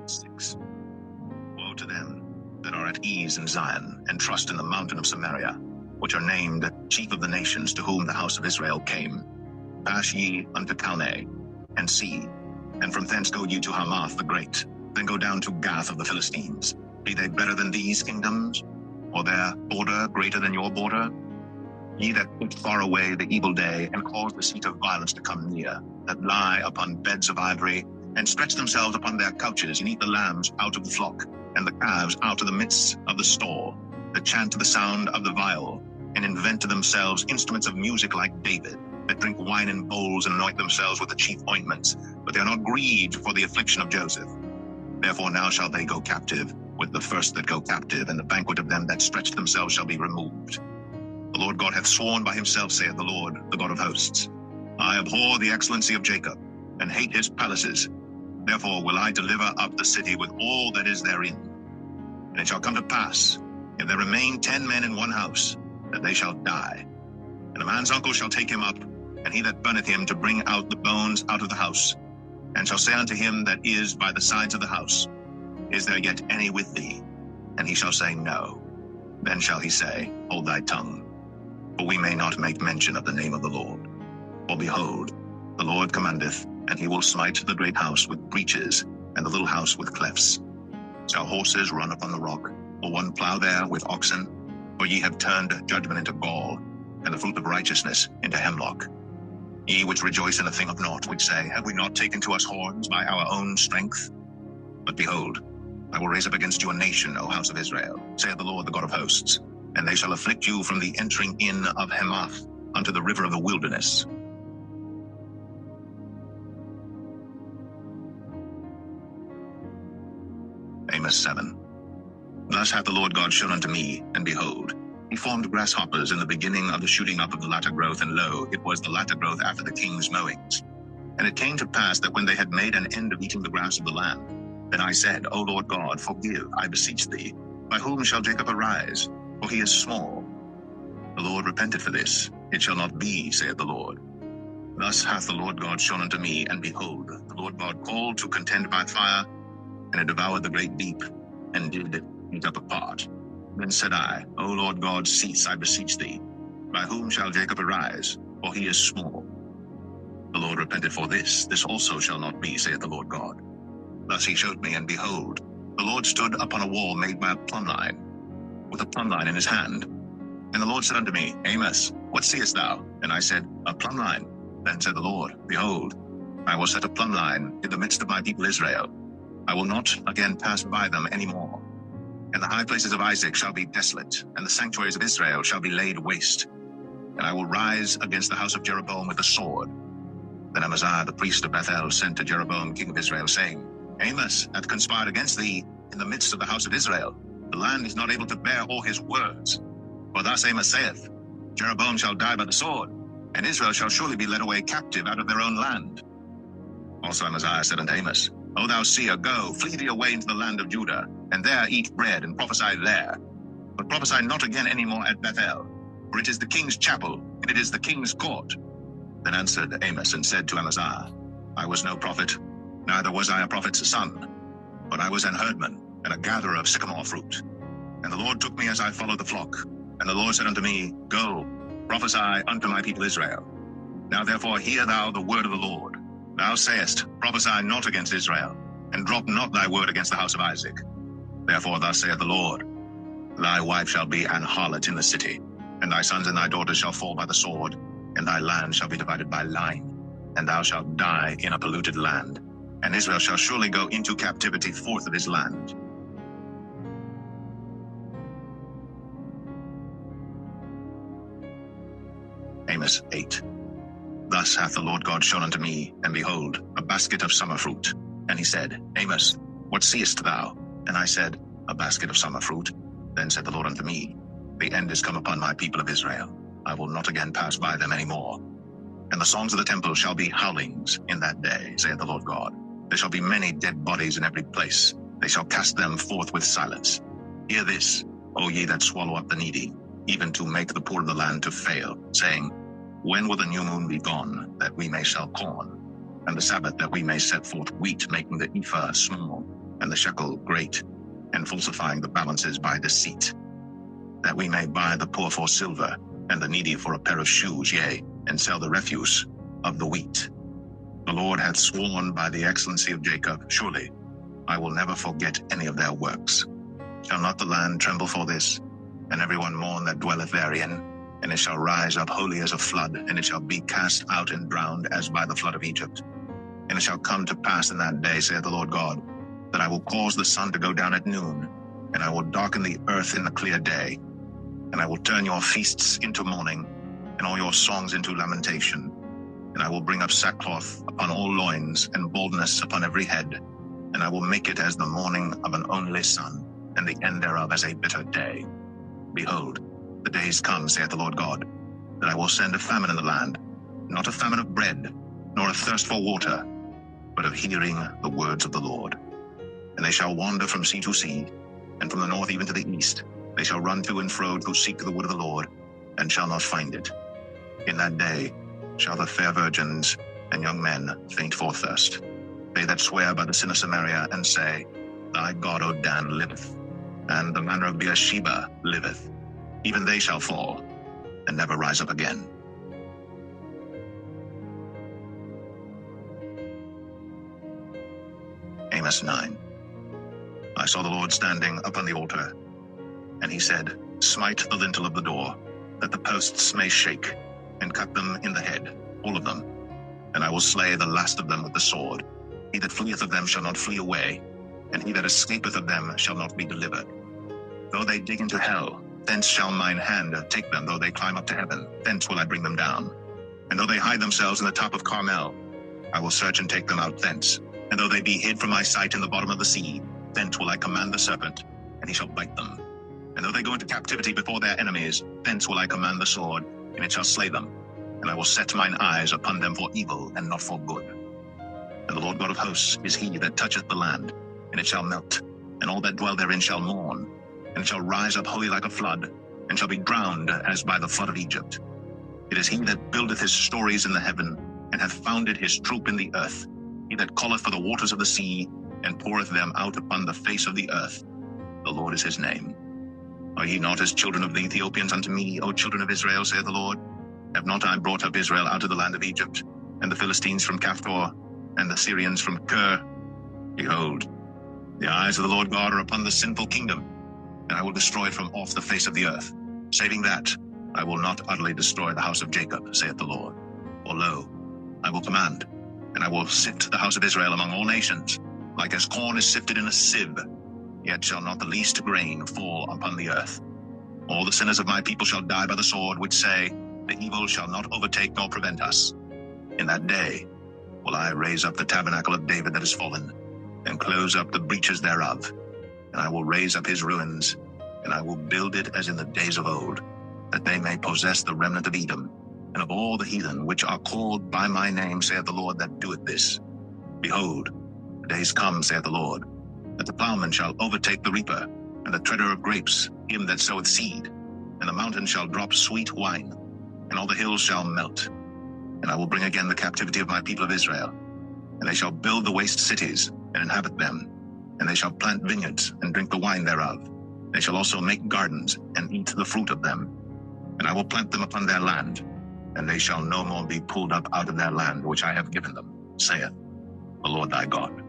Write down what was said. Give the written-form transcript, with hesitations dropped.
6. Woe to them that are at ease in Zion, and trust in the mountain of Samaria, which are named chief of the nations, to whom the house of Israel came. Pass ye unto Calneh, and see, and from thence go ye to Hamath the great, then go down to Gath of the Philistines. Be they better than these kingdoms, or their border greater than your border? Ye that put far away the evil day, and cause the seat of violence to come near, that lie upon beds of ivory, and stretch themselves upon their couches, and eat the lambs out of the flock, and the calves out of the midst of the store, that chant to the sound of the viol, and invent to themselves instruments of music like David, that drink wine in bowls, and anoint themselves with the chief ointments, but they are not grieved for the affliction of Joseph. Therefore now shall they go captive, with the first that go captive, and the banquet of them that stretch themselves shall be removed. The Lord God hath sworn by himself, saith the Lord, the God of hosts, I abhor the excellency of Jacob, and hate his palaces. Therefore will I deliver up the city with all that is therein. And it shall come to pass, if there remain 10 men in one house, that they shall die. And a man's uncle shall take him up, and he that burneth him, to bring out the bones out of the house, and shall say unto him that is by the sides of the house, Is there yet any with thee? And he shall say, No. Then shall he say, Hold thy tongue, for we may not make mention of the name of the Lord. For behold, the Lord commandeth, and he will smite the great house with breaches, and the little house with clefts. Shall horses run upon the rock, or one plow there with oxen? For ye have turned judgment into gall, and the fruit of righteousness into hemlock. Ye which rejoice in a thing of naught, which say, Have we not taken to us horns by our own strength? But behold, I will raise up against you a nation, O house of Israel, saith the Lord, the God of hosts, and they shall afflict you from the entering in of Hamath unto the river of the wilderness. Amos 7. Thus hath the Lord God shown unto me, and behold, he formed grasshoppers in the beginning of the shooting up of the latter growth, and lo, it was the latter growth after the king's mowings. And it came to pass that when they had made an end of eating the grass of the land, then I said, O Lord God, forgive, I beseech thee. By whom shall Jacob arise? For he is small. The Lord repented for this. It shall not be, saith the Lord. Thus hath the Lord God shown unto me, and behold, the Lord God called to contend by fire, and it devoured the great deep, and did eat up a part. Then said I, O Lord God, cease, I beseech thee. By whom shall Jacob arise? For he is small. The Lord repented for this. This also shall not be, saith the Lord God. Thus he showed me, and behold, the Lord stood upon a wall made by a plumb line, with a plumb line in his hand. And the Lord said unto me, Amos, what seest thou? And I said, A plumb line. Then said the Lord, Behold, I will set a plumb line in the midst of my people Israel. I will not again pass by them any more. And the high places of Isaac shall be desolate, and the sanctuaries of Israel shall be laid waste. And I will rise against the house of Jeroboam with the sword. Then Amaziah the priest of Bethel sent to Jeroboam king of Israel, saying, Amos hath conspired against thee in the midst of the house of Israel. The land is not able to bear all his words. For thus Amos saith, Jeroboam shall die by the sword, and Israel shall surely be led away captive out of their own land. Also Amaziah said unto Amos, O thou seer, go, flee thee away into the land of Judah, and there eat bread, and prophesy there. But prophesy not again any more at Bethel, for it is the king's chapel, and it is the king's court. Then answered Amos and said to Amaziah, I was no prophet, neither was I a prophet's son, but I was an herdman, and a gatherer of sycamore fruit. And the Lord took me as I followed the flock. And the Lord said unto me, Go, prophesy unto my people Israel. Now therefore hear thou the word of the Lord. Thou sayest, Prophesy not against Israel, and drop not thy word against the house of Isaac. Therefore thus saith the Lord, Thy wife shall be an harlot in the city, and thy sons and thy daughters shall fall by the sword, and thy land shall be divided by line, and thou shalt die in a polluted land, and Israel shall surely go into captivity forth of his land. Amos 8. Thus hath the Lord God shown unto me, and behold, a basket of summer fruit. And he said, Amos, what seest thou? And I said, A basket of summer fruit. Then said the Lord unto me, The end is come upon my people of Israel. I will not again pass by them any more. And the songs of the temple shall be howlings in that day, saith the Lord God. There shall be many dead bodies in every place. They shall cast them forth with silence. Hear this, O ye that swallow up the needy, even to make the poor of the land to fail, saying, When will the new moon be gone, that we may sell corn, and the Sabbath that we may set forth wheat, making the ephah small? and the shekel great, and falsifying the balances by deceit, that we may buy the poor for silver, and the needy for a pair of shoes, yea, and sell the refuse of the wheat. The Lord hath sworn by the excellency of Jacob, surely I will never forget any of their works. Shall not the land tremble for this, and everyone mourn that dwelleth therein? And it shall rise up wholly as a flood, and it shall be cast out and drowned as by the flood of Egypt. And it shall come to pass in that day, saith the Lord God, that I will cause the sun to go down at noon, and I will darken the earth in the clear day. And I will turn your feasts into mourning, and all your songs into lamentation. And I will bring up sackcloth upon all loins, and baldness upon every head. And I will make it as the mourning of an only son, and the end thereof as a bitter day. Behold, the days come, saith the Lord God, that I will send a famine in the land, not a famine of bread, nor a thirst for water, but of hearing the words of the Lord. And they shall wander from sea to sea, and from the north even to the east. They shall run to and fro to seek the word of the Lord, and shall not find it. In that day shall the fair virgins and young men faint for thirst. They that swear by the sin of Samaria, and say, Thy God, O Dan, liveth, and the manner of Beersheba liveth. Even they shall fall, and never rise up again. Amos 9. I saw the Lord standing upon the altar, and he said, Smite the lintel of the door, that the posts may shake, and cut them in the head, all of them. And I will slay the last of them with the sword. He that fleeth of them shall not flee away, and he that escapeth of them shall not be delivered. Though they dig into hell, thence shall mine hand take them. Though they climb up to heaven, thence will I bring them down. And though they hide themselves in the top of Carmel, I will search and take them out thence. And though they be hid from my sight in the bottom of the sea, thence will I command the serpent, and he shall bite them. And though they go into captivity before their enemies, thence will I command the sword, and it shall slay them. And I will set mine eyes upon them for evil, and not for good. And the Lord God of hosts is he that toucheth the land, and it shall melt, and all that dwell therein shall mourn. And it shall rise up wholly like a flood, and shall be drowned as by the flood of Egypt. It is he that buildeth his stories in the heaven, and hath founded his troop in the earth. He that calleth for the waters of the sea, and poureth them out upon the face of the earth. The Lord is his name. Are ye not as children of the Ethiopians unto me, O children of Israel, saith the Lord? Have not I brought up Israel out of the land of Egypt, and the Philistines from Caphtor, and the Syrians from Ker? Behold, the eyes of the Lord God are upon the sinful kingdom, and I will destroy it from off the face of the earth. Saving that, I will not utterly destroy the house of Jacob, saith the Lord. For lo, I will command, and I will sift the house of Israel among all nations, like as corn is sifted in a sieve. Yet shall not the least grain fall upon the earth. All the sinners of my people shall die by the sword, which say, The evil shall not overtake nor prevent us. In that day will I raise up the tabernacle of David that is fallen, and close up the breaches thereof. And I will raise up his ruins, and I will build it as in the days of old, that they may possess the remnant of Edom, and of all the heathen which are called by my name, saith the Lord that doeth this. Behold, the days come, saith the Lord, that the plowman shall overtake the reaper, and the treader of grapes him that soweth seed. And the mountain shall drop sweet wine, and all the hills shall melt. And I will bring again the captivity of my people of Israel. And they shall build the waste cities, and inhabit them. And they shall plant vineyards, and drink the wine thereof. They shall also make gardens, and eat the fruit of them. And I will plant them upon their land, and they shall no more be pulled up out of their land which I have given them, saith the Lord thy God.